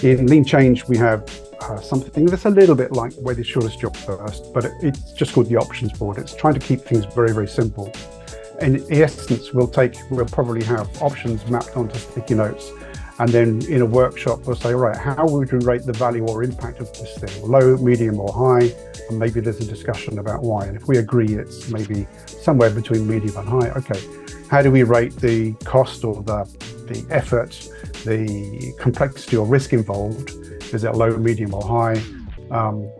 In lean change, we have something that's a little bit like where the shortest job first, but it's just called the options board. It's trying to keep things very, very simple. In essence, we'll probably have options mapped onto sticky notes. And then in a workshop, we'll say, all right, how would we rate the value or impact of this thing? Low, medium, or high? And maybe there's a discussion about why. And if we agree it's maybe somewhere between medium and high, okay. How do we rate the cost or the effort, the complexity or risk involved? Is it low, medium, or high?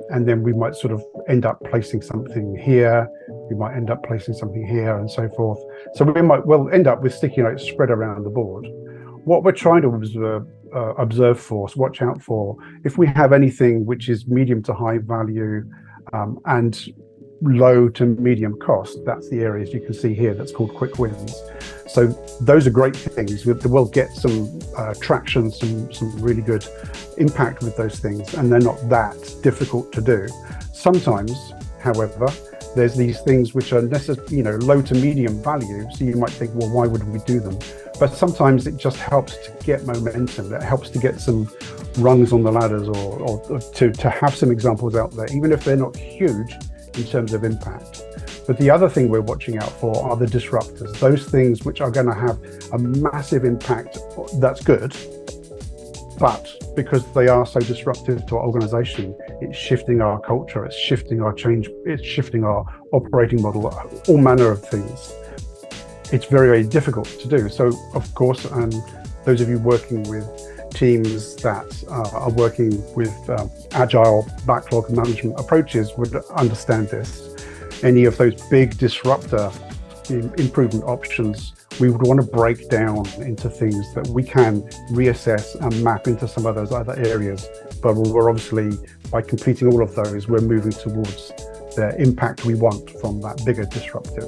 And then we might sort of end up placing something here. We might end up placing something here and so forth. So we'll end up with sticky notes spread around the board. What we're trying to observe for, watch out for, if we have anything which is medium to high value and low to medium cost, that's the areas you can see here that's called quick wins. So those are great things. We'll get some traction, some really good impact with those things, and they're not that difficult to do. Sometimes, however, there's these things which are low to medium value. So you might think, well, why would we do them? But sometimes it just helps to get momentum. It helps to get some rungs on the ladders, or to have some examples out there, even if they're not huge in terms of impact. But the other thing we're watching out for are the disruptors, those things which are going to have a massive impact. That's good, but because they are so disruptive to our organization, it's shifting our culture, it's shifting our change, it's shifting our operating model, all manner of things. It's very, very difficult to do. So, of course, those of you working with teams that are working with Agile backlog management approaches would understand this. Any of those big disruptor improvement options, we would want to break down into things that we can reassess and map into some of those other areas. But we're obviously, by completing all of those, we're moving towards the impact we want from that bigger disruptive.